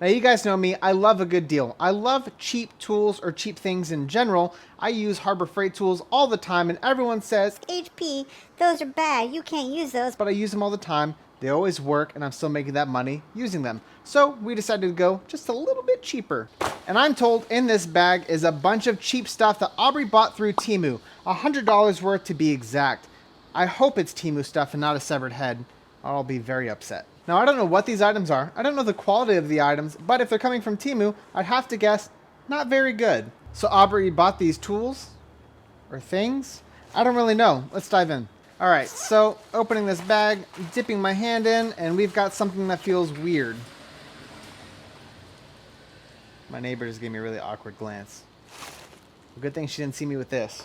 Now you guys know me, I love a good deal. I love cheap tools or cheap things in general. I use Harbor Freight tools all the time and everyone says, HP, those are bad, you can't use those. but I use them all the time. They always work and I'm still making that money using them. So we decided to go just a little bit cheaper. And I'm told in this bag is a bunch of cheap stuff that Aubrey bought through Temu. $100 worth to be exact. I hope it's Temu stuff and not a severed head. I'll be very upset. Now, I don't know what these items are. I don't know the quality of the items, but if they're coming from Temu, I'd have to guess not very good. So Aubrey bought these tools or things. I don't really know. Let's dive in. All right, so opening this bag, dipping my hand in, and we've got something that feels weird. My neighbor just gave me a really awkward glance. Good thing she didn't see me with this.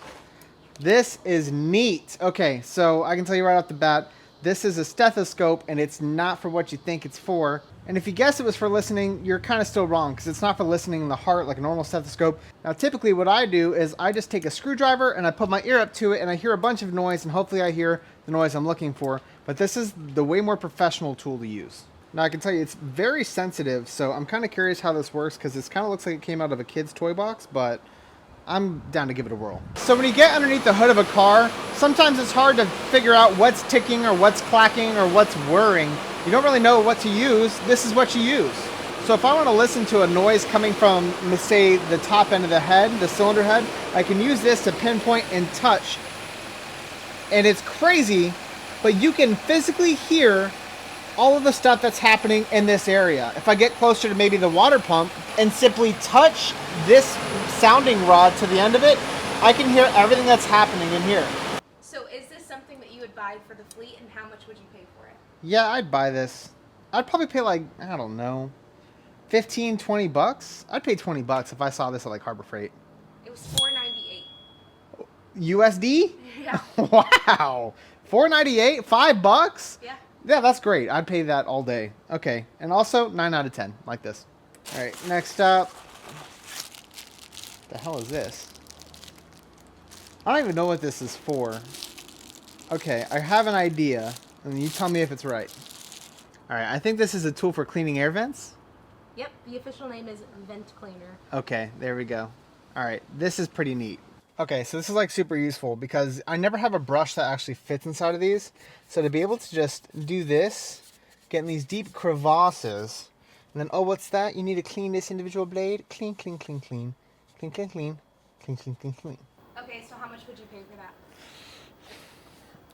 This is neat. Okay, so I can tell you right off the bat, this is a stethoscope, and it's not for what you think it's for. And if you guess it was for listening, you're kind of still wrong, because it's not for listening in the heart like a normal stethoscope. Now, typically what I do is I just take a screwdriver and I put my ear up to it, and I hear a bunch of noise, and hopefully I hear the noise I'm looking for. But this is the way more professional tool to use. Now, I can tell you it's very sensitive, so I'm kind of curious how this works, because this kind of looks like it came out of a kid's toy box, but I'm down to give it a whirl. So when you get underneath the hood of a car, sometimes it's hard to figure out what's ticking or what's clacking or what's whirring. You don't really know what to use. This is what you use. So if I want to listen to a noise coming from, let's say, the top end of the head, the cylinder head, I can use this to pinpoint and touch. And it's crazy, but you can physically hear all of the stuff that's happening in this area. If I get closer to maybe the water pump and simply touch this sounding rod to the end of it, I can hear everything that's happening in here. So is this something that you would buy for the fleet, and how much would you pay for it? Yeah, I'd buy this. I'd probably pay like, I don't know, 15, 20 bucks. I'd pay 20 bucks if I saw this at like Harbor Freight. It was $4.98. USD? Yeah. Wow. $4.98? $5? Yeah. Yeah, that's great. I'd pay that all day. Okay. And also 9 out of 10, like this. All right, next up. The hell is this? I don't even know what this is for. Okay, I have an idea, and you tell me if it's right. All right, I think this is a tool for cleaning air vents. Yep, the official name is vent cleaner. Okay, there we go. All right, this is pretty neat. Okay, so this is like super useful because I never have a brush that actually fits inside of these. So to be able to just do this, get in these deep crevasses, and then, oh, what's that? You need to clean this individual blade. Clean, clean, clean, clean. Clean, clean, clean. Clean, clean, clean, clean. Okay, so how much would you pay for that?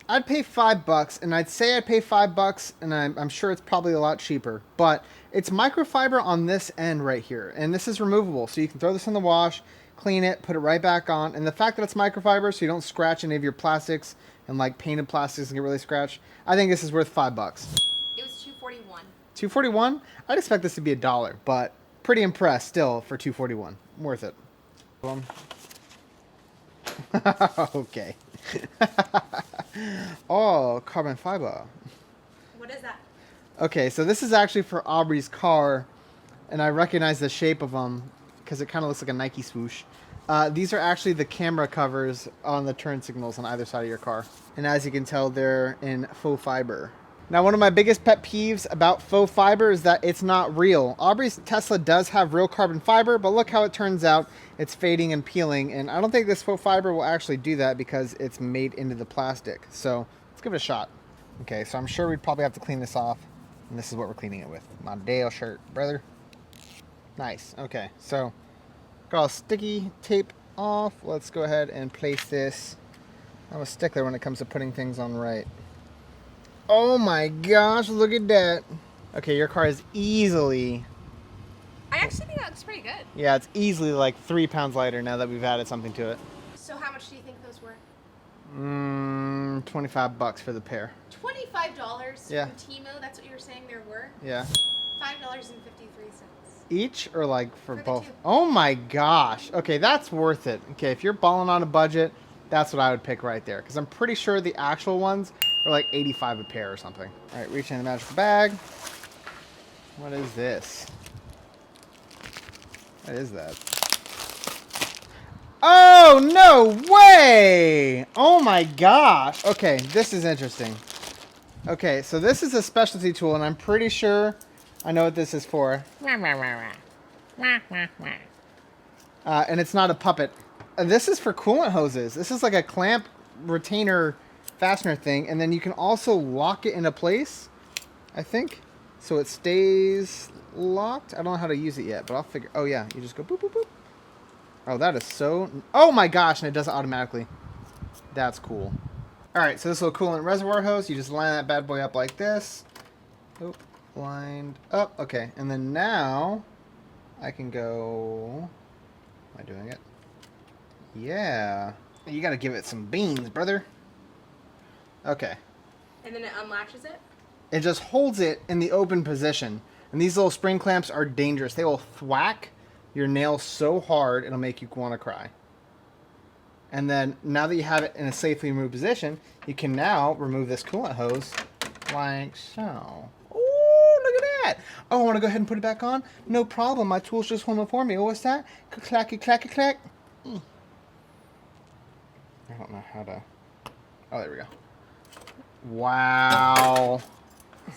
I'd pay $5, and I'd say I'd pay $5, and I'm sure it's probably a lot cheaper. But it's microfiber on this end right here, and this is removable. So you can throw this in the wash, clean it, put it right back on. And the fact that it's microfiber, so you don't scratch any of your plastics and like painted plastics and get really scratched, I think this is worth $5. It was $2.41. $2.41? I'd expect this to be $1, but pretty impressed still for $2.41. Worth it. Okay. Oh, carbon fiber. What is that? Okay, so this is actually for Aubrey's car, and I recognize the shape of them because it kind of looks like a Nike swoosh. These are actually the camera covers on the turn signals on either side of your car. And as you can tell, they're in faux fiber. Now, one of my biggest pet peeves about faux fiber is that it's not real. Aubrey's Tesla does have real carbon fiber, but look how it turns out. It's fading and peeling, and I don't think this faux fiber will actually do that because it's made into the plastic. So let's give it a shot. Okay, so I'm sure we'd probably have to clean this off, and this is what we're cleaning it with. My Dale shirt, brother. Nice. Okay, so got all sticky tape off. Let's go ahead and place this. I'm a stickler when it comes to putting things on right. Oh my gosh, look at that. Okay, your car is easily... I actually think that looks pretty good. Yeah, it's easily like 3 pounds lighter now that we've added something to it. So how much do you think those were? $25 for the pair. $25 Yeah. from Temu, that's what you were saying there were? Yeah. $5.53. Each or like for the both? two. Oh my gosh. Okay, that's worth it. Okay, if you're balling on a budget, that's what I would pick right there. Because I'm pretty sure the actual ones are like $85 a pair or something. All right, reaching in the magical bag. What is this? What is that? Oh, no way! Oh my gosh. Okay, this is interesting. Okay, so this is a specialty tool, and I'm pretty sure I know what this is for. And it's not a puppet. This is for coolant hoses. This is like a clamp retainer fastener thing. And then you can also lock it into place, I think. So it stays locked. I don't know how to use it yet, but I'll figure. Oh, yeah. You just go boop, boop, boop. Oh, that is so... Oh, my gosh. And it does it automatically. That's cool. All right. So this little coolant reservoir hose, you just line that bad boy up like this. Oh, lined up. Okay. And then now I can go... Am I doing it? Yeah. You got to give it some beans, brother. Okay. And then it unlatches it? It just holds it in the open position. And these little spring clamps are dangerous. They will thwack your nail so hard it'll make you want to cry. And then now that you have it in a safely removed position, you can now remove this coolant hose like so. Oh, look at that. Oh, I want to go ahead and put it back on? No problem. My tool's just holding it for me. Oh, what's that? Clacky, clacky, clack. I don't know how to... Oh, there we go. Wow.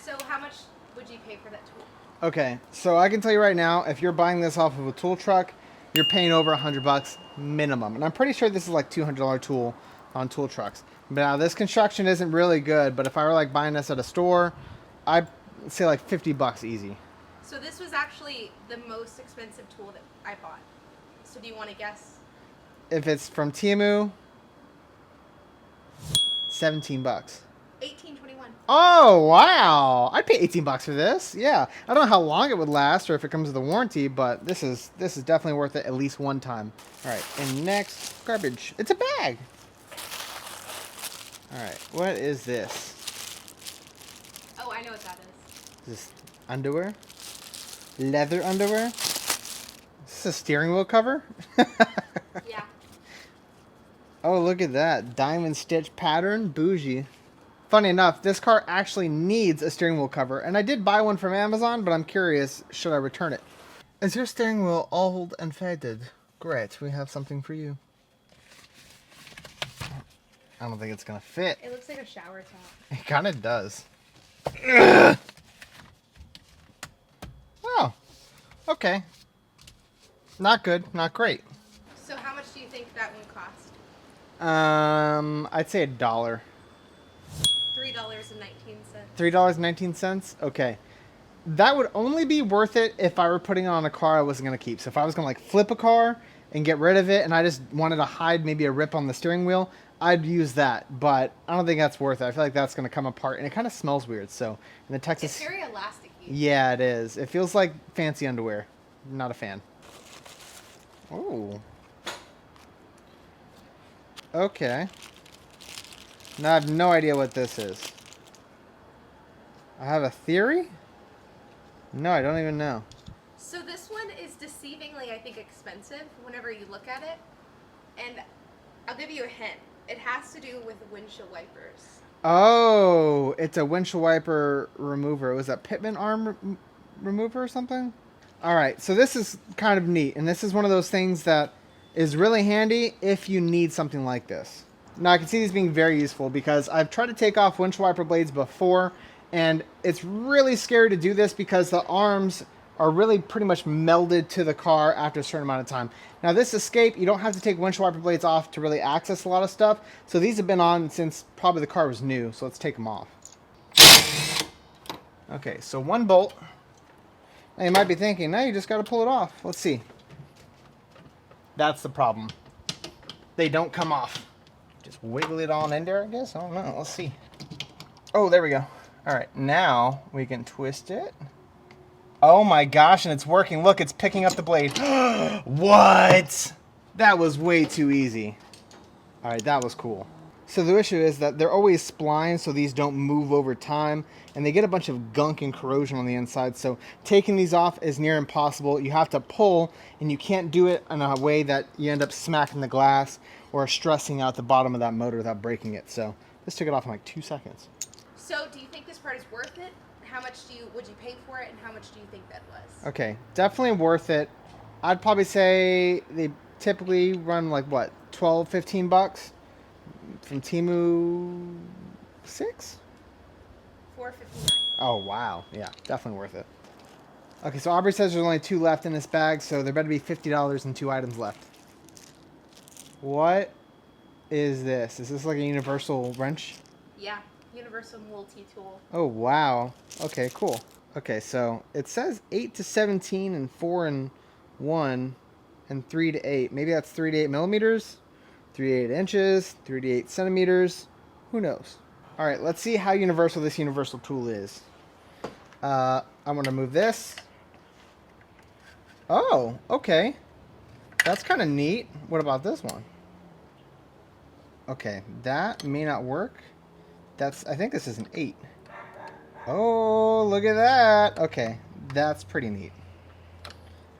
So how much would you pay for that tool? Okay, so I can tell you right now, if you're buying this off of a tool truck, you're paying over $100 minimum. And I'm pretty sure this is like $200 tool on tool trucks. But now this construction isn't really good, but if I were like buying this at a store, I'd say like $50 easy. So this was actually the most expensive tool that I bought. So do you want to guess? If it's from Temu, $17. $18.21. Oh, wow. I'd pay $18 for this. Yeah. I don't know how long it would last or if it comes with a warranty, but this is definitely worth it at least one time. All right. And next, garbage. It's a bag. All right. What is this? Oh, I know what that is. Is this underwear? Leather underwear? Is this a steering wheel cover? Yeah. Oh, look at that. Diamond stitch pattern. Bougie. Funny enough, this car actually needs a steering wheel cover, and I did buy one from Amazon, but I'm curious, should I return it? Is your steering wheel old and faded? Great, we have something for you. I don't think it's gonna fit. It looks like a shower top. It kind of does. Ugh. Oh, okay. Not good, not great. So how much do you think that one cost? I'd say $1. $3.19. $3.19? Okay. That would only be worth it if I were putting it on a car I wasn't going to keep. So if I was going to like flip a car and get rid of it and I just wanted to hide maybe a rip on the steering wheel, I'd use that. But I don't think that's worth it. I feel like that's going to come apart and it kind of smells weird. So in the Texas... It's very elasticy. Yeah, it is. It feels like fancy underwear. Not a fan. Oh. Okay. Now I have no idea what this is. I have a theory? No, I don't even know. So this one is deceivingly, I think, expensive whenever you look at it. And I'll give you a hint. It has to do with windshield wipers. Oh, it's a windshield wiper remover. Was that Pitman arm remover or something? All right, so this is kind of neat. And this is one of those things that is really handy if you need something like this. Now, I can see these being very useful because I've tried to take off windshield wiper blades before, and it's really scary to do this because the arms are really pretty much melded to the car after a certain amount of time. Now, this Escape, you don't have to take windshield wiper blades off to really access a lot of stuff, so these have been on since probably the car was new, so let's take them off. Okay, so one bolt. Now, you might be thinking, no, you just got to pull it off. Let's see. That's the problem. They don't come off. Just wiggle it on in there, I guess. I don't know. Let's see. Oh, there we go. All right. Now we can twist it. Oh my gosh, and it's working. Look, it's picking up the blade. What? That was way too easy. All right, that was cool. So the issue is that they're always splined so these don't move over time, and they get a bunch of gunk and corrosion on the inside. So taking these off is near impossible. You have to pull, and you can't do it in a way that you end up smacking the glass or stressing out the bottom of that motor without breaking it. So this took it off in like 2 seconds. So do you think this part is worth it? How much would you pay for it, and how much do you think that was? Okay, definitely worth it. I'd probably say they typically run like what, 12, 15 bucks? From Temu, 6? $4.59. Oh, wow. Yeah, definitely worth it. Okay, so Aubrey says there's only 2 left in this bag, so there better be $50 and 2 items left. What is this? Is this like a universal wrench? Yeah, universal multi-tool. Oh, wow. Okay, cool. Okay, so it says 8 to 17 and 4 and 1 and 3 to 8. Maybe that's 3 to 8 millimeters, 3 to 8 inches, 3 to 8 centimeters. Who knows? All right, let's see how universal this universal tool is. I'm going to move this. Oh, okay. That's kind of neat. What about this one? Okay, that may not work. I think this is an 8. Oh, look at that. Okay, that's pretty neat.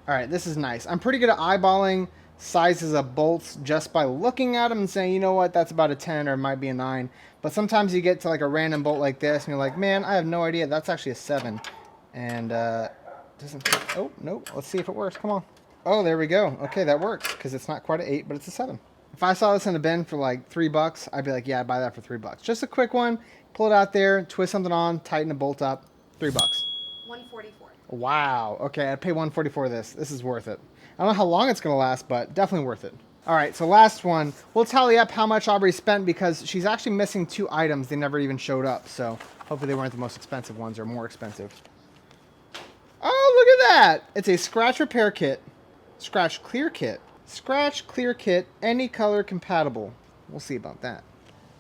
All right, this is nice. I'm pretty good at eyeballing sizes of bolts just by looking at them and saying, you know what, that's about a 10 or it might be a 9. But sometimes you get to like a random bolt like this and you're like, man, I have no idea. That's actually a 7. And doesn't. Oh, nope. Let's see if it works. Come on. Oh, there we go. Okay, that works because it's not quite an 8, but it's a 7. If I saw this in a bin for like $3, I'd be like, yeah, I'd buy that for $3. Just a quick one. Pull it out there, twist something on, tighten a bolt up. $3. $144. Wow. Okay, I'd pay $144 for this. This is worth it. I don't know how long it's going to last, but definitely worth it. All right, so last one. We'll tally up how much Aubrey spent because she's actually missing 2 items. They never even showed up, so hopefully they weren't the most expensive ones or more expensive. Oh, look at that. It's a scratch repair kit. Scratch clear kit. Scratch clear kit, any color compatible. We'll see about that.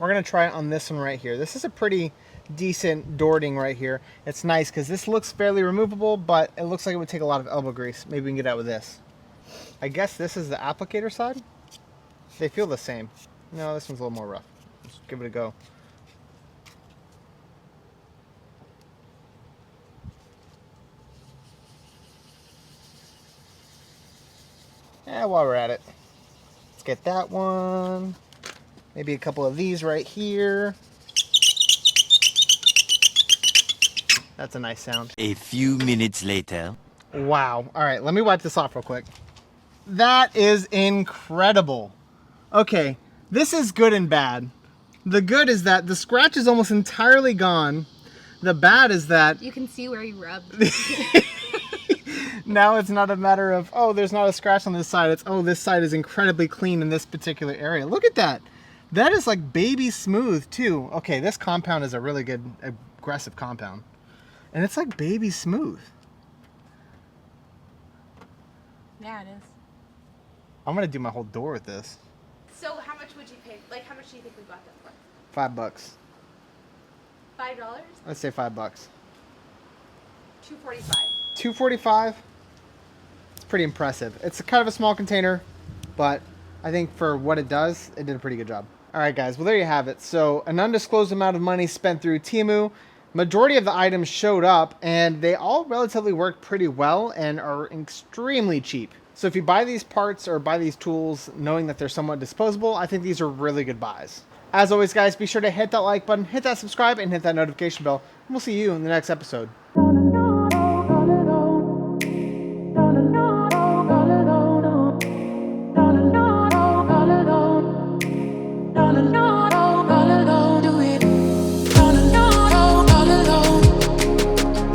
We're going to try it on this one right here. This is a pretty decent door ding right here. It's nice because this looks fairly removable, but it looks like it would take a lot of elbow grease. Maybe we can get out with this. I guess this is the applicator side. They feel the same. No, this one's a little more rough. Let's give it a go. Yeah, while we're at it, let's get that one. Maybe a couple of these right here. That's a nice sound. A few minutes later. Wow. All right, let me wipe this off real quick. That is incredible. Okay, this is good and bad. The good is that the scratch is almost entirely gone. The bad is that You can see where you rubbed. now it's not a matter of, oh, there's not a scratch on this side. It's, oh, this side is incredibly clean in this particular area. Look at that. That is like baby smooth too. Okay, this compound is a really good aggressive compound. And it's like baby smooth. Yeah, it is. I'm gonna do my whole door with this. So how much would you pay? Like, how much do you think we bought that for? $5. $5? Let's say $5. $245. $245. It's pretty impressive. It's kind of a small container, but I think for what it does, it did a pretty good job. All right, guys. Well, there you have it. So an undisclosed amount of money spent through Temu. Majority of the items showed up, and they all relatively work pretty well and are extremely cheap. So if you buy these parts or buy these tools knowing that they're somewhat disposable, I think these are really good buys. As always, guys, be sure to hit that like button, hit that subscribe, and hit that notification bell. And we'll see you in the next episode.